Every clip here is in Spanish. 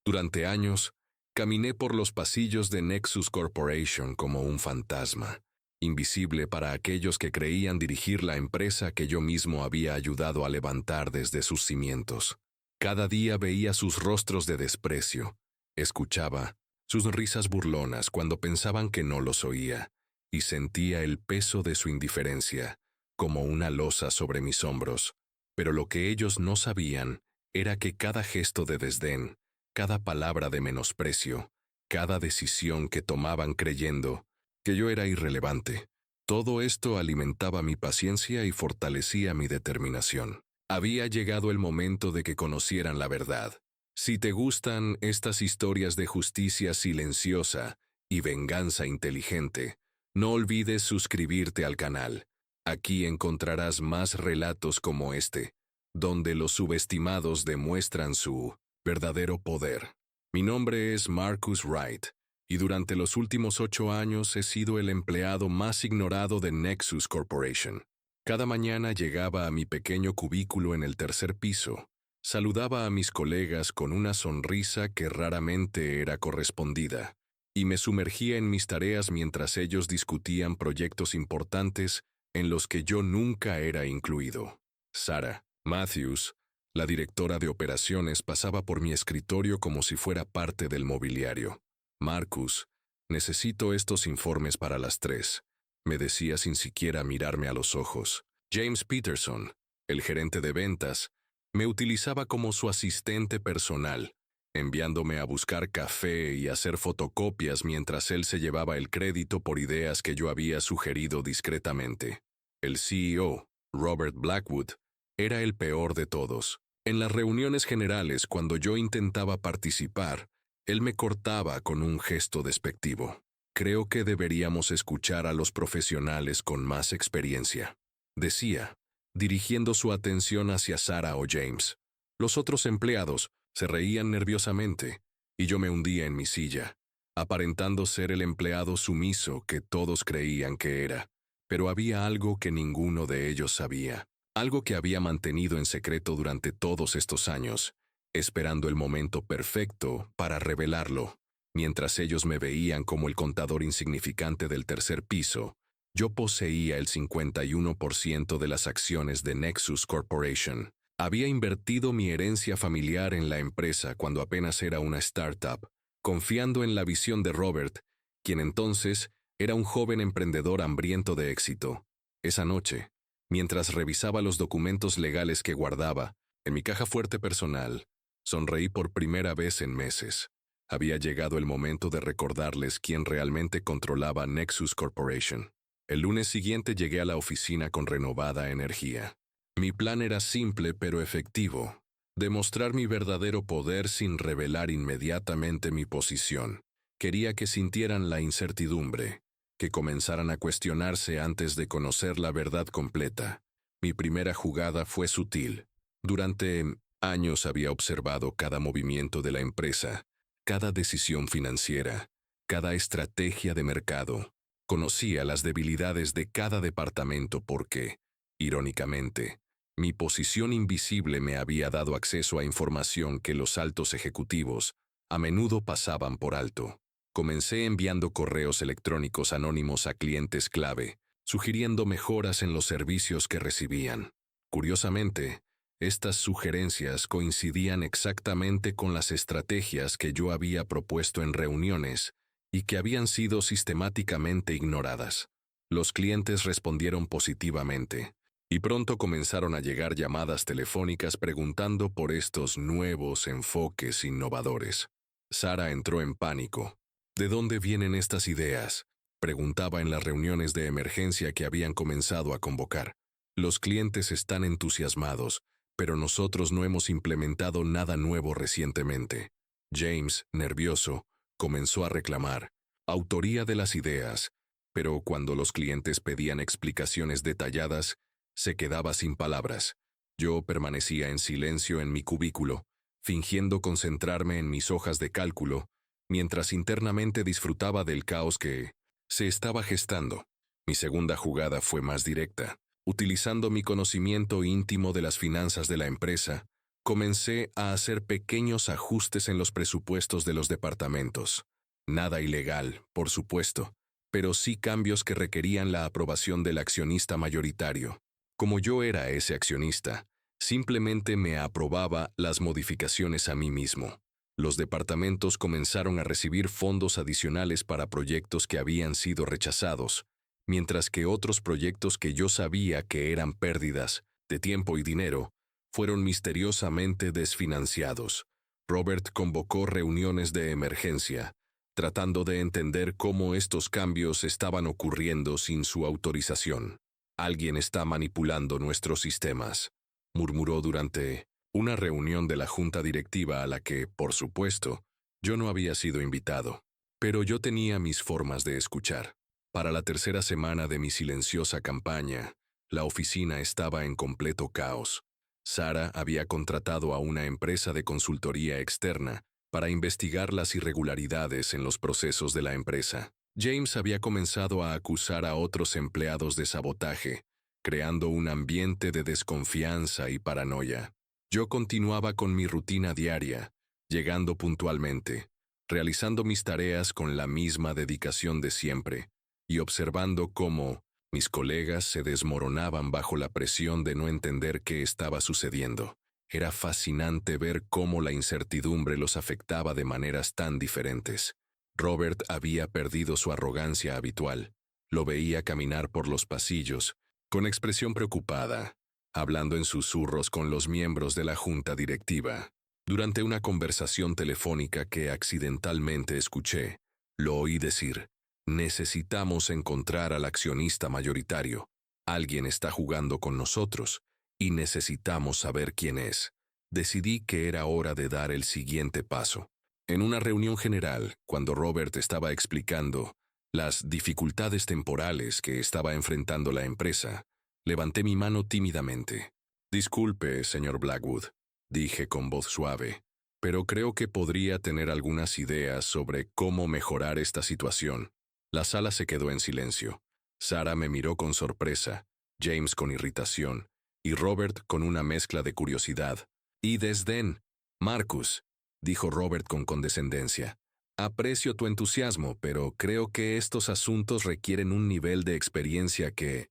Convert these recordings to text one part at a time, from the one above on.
Durante años, caminé por los pasillos de Nexus Corporation como un fantasma, invisible para aquellos que creían dirigir la empresa que yo mismo había ayudado a levantar desde sus cimientos. Cada día veía sus rostros de desprecio, escuchaba sus risas burlonas cuando pensaban que no los oía, y sentía el peso de su indiferencia, como una losa sobre mis hombros. Pero lo que ellos no sabían era que cada gesto de desdén, cada palabra de menosprecio, cada decisión que tomaban creyendo que yo era irrelevante, todo esto alimentaba mi paciencia y fortalecía mi determinación. Había llegado el momento de que conocieran la verdad. Si te gustan estas historias de justicia silenciosa y venganza inteligente, no olvides suscribirte al canal. Aquí encontrarás más relatos como este, donde los subestimados demuestran su verdadero poder. Mi nombre es Marcus Wright, y durante los últimos 8 años he sido el empleado más ignorado de Nexus Corporation. Cada mañana llegaba a mi pequeño cubículo en el tercer piso, saludaba a mis colegas con una sonrisa que raramente era correspondida, y me sumergía en mis tareas mientras ellos discutían proyectos importantes en los que yo nunca era incluido. Sarah Matthews, la directora de operaciones, pasaba por mi escritorio como si fuera parte del mobiliario. Marcus, necesito estos informes para las 3, me decía sin siquiera mirarme a los ojos. James Peterson, el gerente de ventas, me utilizaba como su asistente personal, enviándome a buscar café y hacer fotocopias mientras él se llevaba el crédito por ideas que yo había sugerido discretamente. El CEO, Robert Blackwood, era el peor de todos. En las reuniones generales, cuando yo intentaba participar, él me cortaba con un gesto despectivo. Creo que deberíamos escuchar a los profesionales con más experiencia, decía, dirigiendo su atención hacia Sarah o James. Los otros empleados se reían nerviosamente, y yo me hundía en mi silla, aparentando ser el empleado sumiso que todos creían que era. Pero había algo que ninguno de ellos sabía, algo que había mantenido en secreto durante todos estos años, esperando el momento perfecto para revelarlo. Mientras ellos me veían como el contador insignificante del tercer piso, yo poseía el 51% de las acciones de Nexus Corporation. Había invertido mi herencia familiar en la empresa cuando apenas era una startup, confiando en la visión de Robert, quien entonces era un joven emprendedor hambriento de éxito. Esa noche, mientras revisaba los documentos legales que guardaba en mi caja fuerte personal, sonreí por primera vez en meses. Había llegado el momento de recordarles quién realmente controlaba Nexus Corporation. El lunes siguiente llegué a la oficina con renovada energía. Mi plan era simple pero efectivo: demostrar mi verdadero poder sin revelar inmediatamente mi posición. Quería que sintieran la incertidumbre, que comenzaran a cuestionarse antes de conocer la verdad completa. Mi primera jugada fue sutil. Durante años había observado cada movimiento de la empresa, cada decisión financiera, cada estrategia de mercado. Conocía las debilidades de cada departamento porque, irónicamente, mi posición invisible me había dado acceso a información que los altos ejecutivos a menudo pasaban por alto. Comencé enviando correos electrónicos anónimos a clientes clave, sugiriendo mejoras en los servicios que recibían. Curiosamente, estas sugerencias coincidían exactamente con las estrategias que yo había propuesto en reuniones y que habían sido sistemáticamente ignoradas. Los clientes respondieron positivamente, y pronto comenzaron a llegar llamadas telefónicas preguntando por estos nuevos enfoques innovadores. Sarah entró en pánico. ¿De dónde vienen estas ideas?, preguntaba en las reuniones de emergencia que habían comenzado a convocar. Los clientes están entusiasmados, pero nosotros no hemos implementado nada nuevo recientemente. James, nervioso, comenzó a reclamar autoría de las ideas, pero cuando los clientes pedían explicaciones detalladas, se quedaba sin palabras. Yo permanecía en silencio en mi cubículo, fingiendo concentrarme en mis hojas de cálculo, mientras internamente disfrutaba del caos que se estaba gestando. Mi segunda jugada fue más directa. Utilizando mi conocimiento íntimo de las finanzas de la empresa, Comencé a hacer pequeños ajustes en los presupuestos de los departamentos. Nada ilegal, por supuesto, pero sí cambios que requerían la aprobación del accionista mayoritario. Como yo era ese accionista, simplemente me aprobaba las modificaciones a mí mismo. Los departamentos comenzaron a recibir fondos adicionales para proyectos que habían sido rechazados, mientras que otros proyectos que yo sabía que eran pérdidas de tiempo y dinero fueron misteriosamente desfinanciados. Robert convocó reuniones de emergencia, tratando de entender cómo estos cambios estaban ocurriendo sin su autorización. Alguien está manipulando nuestros sistemas, murmuró durante una reunión de la junta directiva a la que, por supuesto, yo no había sido invitado. Pero yo tenía mis formas de escuchar. Para la tercera semana de mi silenciosa campaña, la oficina estaba en completo caos. Sarah había contratado a una empresa de consultoría externa para investigar las irregularidades en los procesos de la empresa. James había comenzado a acusar a otros empleados de sabotaje, creando un ambiente de desconfianza y paranoia. Yo continuaba con mi rutina diaria, llegando puntualmente, realizando mis tareas con la misma dedicación de siempre, y observando cómo mis colegas se desmoronaban bajo la presión de no entender qué estaba sucediendo. Era fascinante ver cómo la incertidumbre los afectaba de maneras tan diferentes. Robert había perdido su arrogancia habitual. Lo veía caminar por los pasillos, con expresión preocupada, hablando en susurros con los miembros de la junta directiva. Durante una conversación telefónica que accidentalmente escuché, lo oí decir: necesitamos encontrar al accionista mayoritario. Alguien está jugando con nosotros y necesitamos saber quién es. Decidí que era hora de dar el siguiente paso. En una reunión general, cuando Robert estaba explicando las dificultades temporales que estaba enfrentando la empresa, levanté mi mano tímidamente. Disculpe, señor Blackwood, dije con voz suave, pero creo que podría tener algunas ideas sobre cómo mejorar esta situación. La sala se quedó en silencio. Sarah me miró con sorpresa, James con irritación, y Robert con una mezcla de curiosidad y desdén. Marcus, dijo Robert con condescendencia, aprecio tu entusiasmo, pero creo que estos asuntos requieren un nivel de experiencia que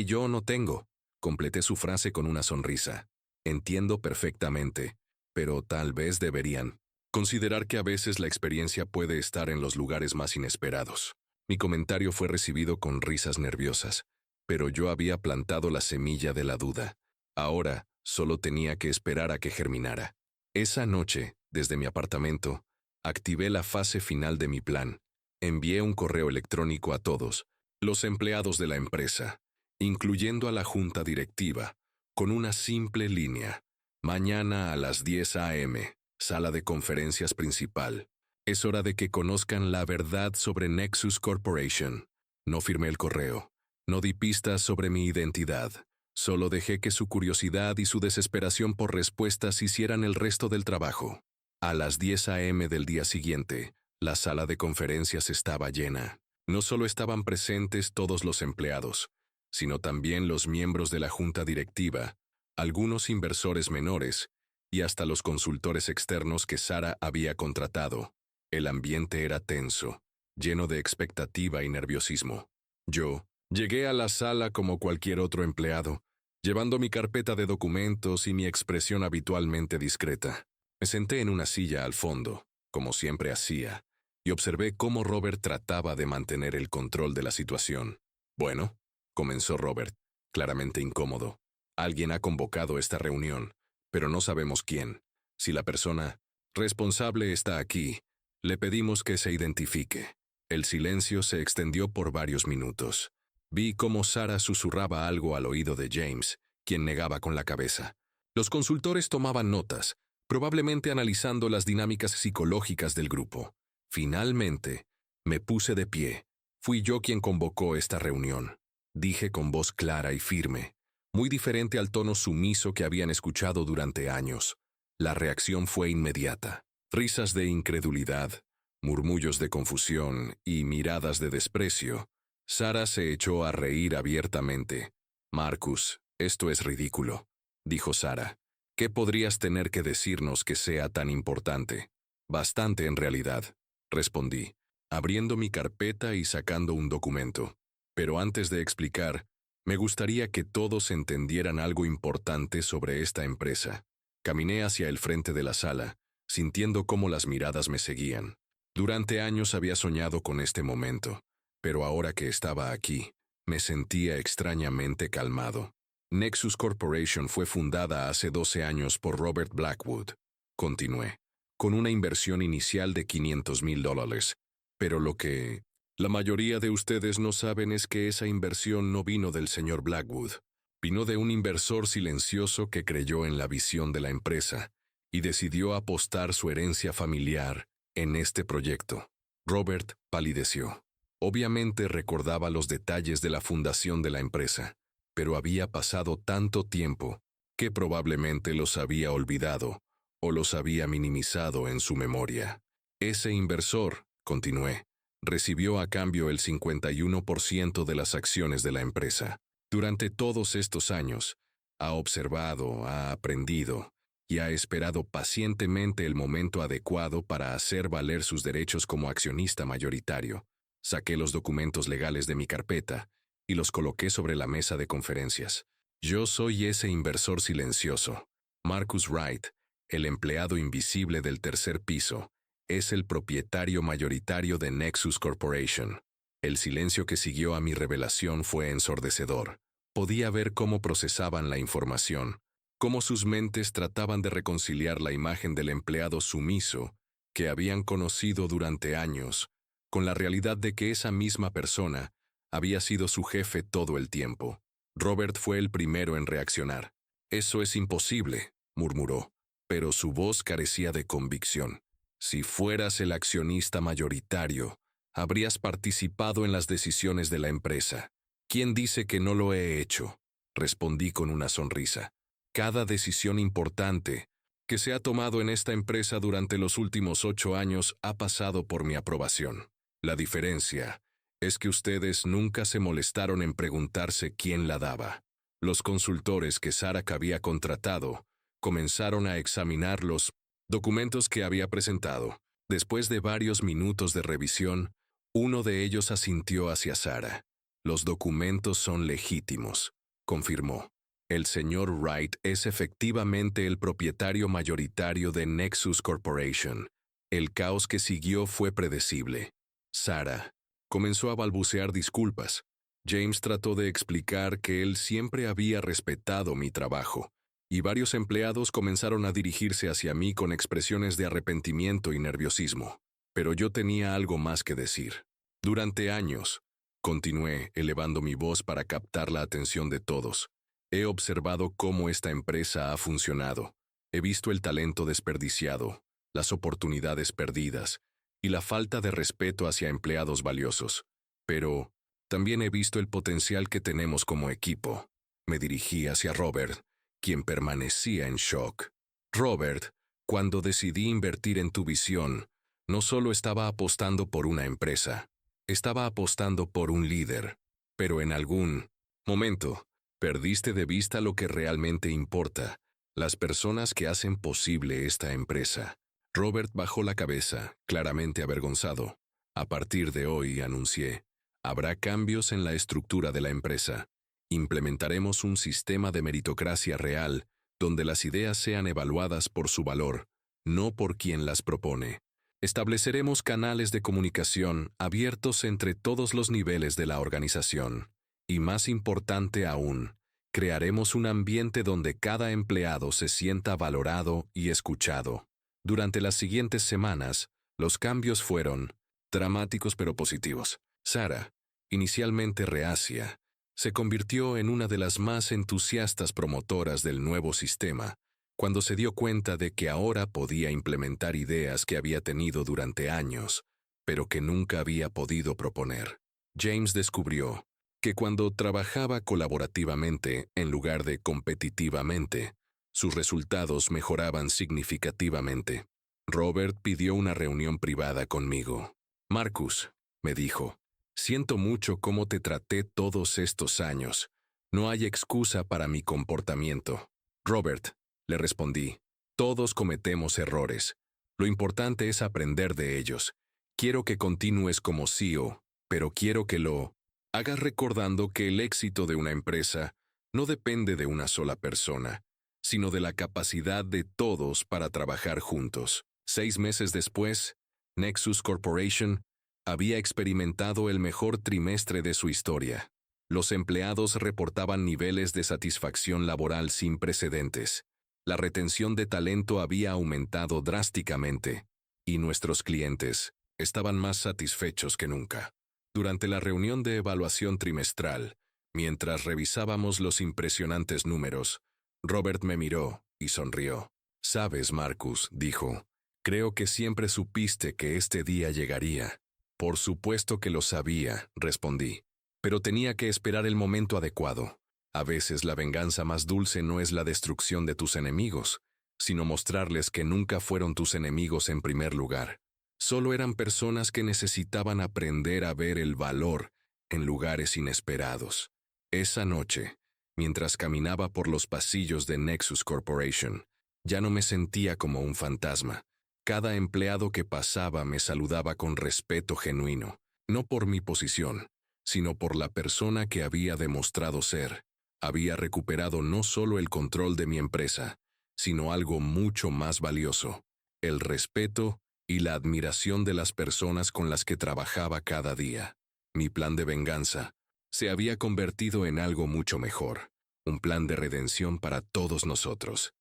yo no tengo. Completé su frase con una sonrisa. Entiendo perfectamente, pero tal vez deberían considerar que a veces la experiencia puede estar en los lugares más inesperados. Mi comentario fue recibido con risas nerviosas, pero yo había plantado la semilla de la duda. Ahora solo tenía que esperar a que germinara. Esa noche, desde mi apartamento, activé la fase final de mi plan. Envié un correo electrónico a todos los empleados de la empresa, incluyendo a la junta directiva, con una simple línea: mañana a las 10 a.m., sala de conferencias principal. Es hora de que conozcan la verdad sobre Nexus Corporation. No firmé el correo. No di pistas sobre mi identidad. Solo dejé que su curiosidad y su desesperación por respuestas hicieran el resto del trabajo. A las 10 a.m. del día siguiente, la sala de conferencias estaba llena. No solo estaban presentes todos los empleados, sino también los miembros de la junta directiva, algunos inversores menores y hasta los consultores externos que Sarah había contratado. El ambiente era tenso, lleno de expectativa y nerviosismo. Yo llegué a la sala como cualquier otro empleado, llevando mi carpeta de documentos y mi expresión habitualmente discreta. Me senté en una silla al fondo, como siempre hacía, y observé cómo Robert trataba de mantener el control de la situación. Bueno, comenzó Robert, claramente incómodo. Alguien ha convocado esta reunión, pero no sabemos quién. Si la persona responsable está aquí, le pedimos que se identifique. El silencio se extendió por varios minutos. Vi cómo Sarah susurraba algo al oído de James, quien negaba con la cabeza. Los consultores tomaban notas, probablemente analizando las dinámicas psicológicas del grupo. Finalmente, me puse de pie. Fui yo quien convocó esta reunión. Dije con voz clara y firme, muy diferente al tono sumiso que habían escuchado durante años. La reacción fue inmediata. Risas de incredulidad, murmullos de confusión y miradas de desprecio. Sarah se echó a reír abiertamente. Marcus, esto es ridículo, dijo Sarah. ¿Qué podrías tener que decirnos que sea tan importante? Bastante en realidad, respondí, abriendo mi carpeta y sacando un documento. Pero antes de explicar, me gustaría que todos entendieran algo importante sobre esta empresa. Caminé hacia el frente de la sala, sintiendo cómo las miradas me seguían. Durante años había soñado con este momento, pero ahora que estaba aquí, me sentía extrañamente calmado. Nexus Corporation fue fundada hace 12 años por Robert Blackwood. Continué, con una inversión inicial de $500,000. Pero lo que la mayoría de ustedes no saben es que esa inversión no vino del señor Blackwood. Vino de un inversor silencioso que creyó en la visión de la empresa y decidió apostar su herencia familiar en este proyecto. Robert palideció. Obviamente recordaba los detalles de la fundación de la empresa, pero había pasado tanto tiempo que probablemente los había olvidado o los había minimizado en su memoria. Ese inversor, continué, recibió a cambio el 51% de las acciones de la empresa. Durante todos estos años, ha observado, ha aprendido y ha esperado pacientemente el momento adecuado para hacer valer sus derechos como accionista mayoritario. Saqué los documentos legales de mi carpeta y los coloqué sobre la mesa de conferencias. Yo soy ese inversor silencioso. Marcus Wright, el empleado invisible del tercer piso, es el propietario mayoritario de Nexus Corporation. El silencio que siguió a mi revelación fue ensordecedor. Podía ver cómo procesaban la información, cómo sus mentes trataban de reconciliar la imagen del empleado sumiso que habían conocido durante años, con la realidad de que esa misma persona había sido su jefe todo el tiempo. Robert fue el primero en reaccionar. «Eso es imposible», murmuró, pero su voz carecía de convicción. «Si fueras el accionista mayoritario, habrías participado en las decisiones de la empresa». «¿Quién dice que no lo he hecho?», respondí con una sonrisa. «Cada decisión importante que se ha tomado en esta empresa durante los últimos 8 años ha pasado por mi aprobación. La diferencia es que ustedes nunca se molestaron en preguntarse quién la daba. Los consultores que Sarah había contratado comenzaron a examinar los documentos que había presentado. Después de varios minutos de revisión, uno de ellos asintió hacia Sarah. «Los documentos son legítimos», confirmó. «El señor Wright es efectivamente el propietario mayoritario de Nexus Corporation». El caos que siguió fue predecible. Sarah comenzó a balbucear disculpas. James trató de explicar que él siempre había respetado mi trabajo, y varios empleados comenzaron a dirigirse hacia mí con expresiones de arrepentimiento y nerviosismo. Pero yo tenía algo más que decir. Durante años, continué elevando mi voz para captar la atención de todos, he observado cómo esta empresa ha funcionado. He visto el talento desperdiciado, las oportunidades perdidas y la falta de respeto hacia empleados valiosos. Pero también he visto el potencial que tenemos como equipo. Me dirigí hacia Robert, quien permanecía en shock. «Robert, cuando decidí invertir en tu visión, no solo estaba apostando por una empresa, estaba apostando por un líder. Pero en algún momento, perdiste de vista lo que realmente importa, las personas que hacen posible esta empresa». Robert bajó la cabeza, claramente avergonzado. «A partir de hoy», anuncié, «habrá cambios en la estructura de la empresa. Implementaremos un sistema de meritocracia real, donde las ideas sean evaluadas por su valor, no por quien las propone. Estableceremos canales de comunicación abiertos entre todos los niveles de la organización. Y más importante aún, crearemos un ambiente donde cada empleado se sienta valorado y escuchado». Durante las siguientes semanas, los cambios fueron dramáticos pero positivos. Sarah, inicialmente reacia, se convirtió en una de las más entusiastas promotoras del nuevo sistema, cuando se dio cuenta de que ahora podía implementar ideas que había tenido durante años, pero que nunca había podido proponer. James descubrió que cuando trabajaba colaborativamente en lugar de competitivamente, sus resultados mejoraban significativamente. Robert pidió una reunión privada conmigo. «Marcus», me dijo, «siento mucho cómo te traté todos estos años. No hay excusa para mi comportamiento». «Robert», Le respondí. Todos cometemos errores. Lo importante es aprender de ellos. Quiero que continúes como CEO, pero quiero que lo hagas recordando que el éxito de una empresa no depende de una sola persona, sino de la capacidad de todos para trabajar juntos. 6 meses después, Nexus Corporation había experimentado el mejor trimestre de su historia. Los empleados reportaban niveles de satisfacción laboral sin precedentes. La retención de talento había aumentado drásticamente, y nuestros clientes estaban más satisfechos que nunca. Durante la reunión de evaluación trimestral, mientras revisábamos los impresionantes números, Robert me miró y sonrió. «Sabes, Marcus», dijo, «creo que siempre supiste que este día llegaría». «Por supuesto que lo sabía», respondí, «pero tenía que esperar el momento adecuado. A veces la venganza más dulce no es la destrucción de tus enemigos, sino mostrarles que nunca fueron tus enemigos en primer lugar. Solo eran personas que necesitaban aprender a ver el valor en lugares inesperados». Esa noche, mientras caminaba por los pasillos de Nexus Corporation, ya no me sentía como un fantasma. Cada empleado que pasaba me saludaba con respeto genuino, no por mi posición, sino por la persona que había demostrado ser. Había recuperado no solo el control de mi empresa, sino algo mucho más valioso: el respeto y la admiración de las personas con las que trabajaba cada día. Mi plan de venganza se había convertido en algo mucho mejor, un plan de redención para todos nosotros.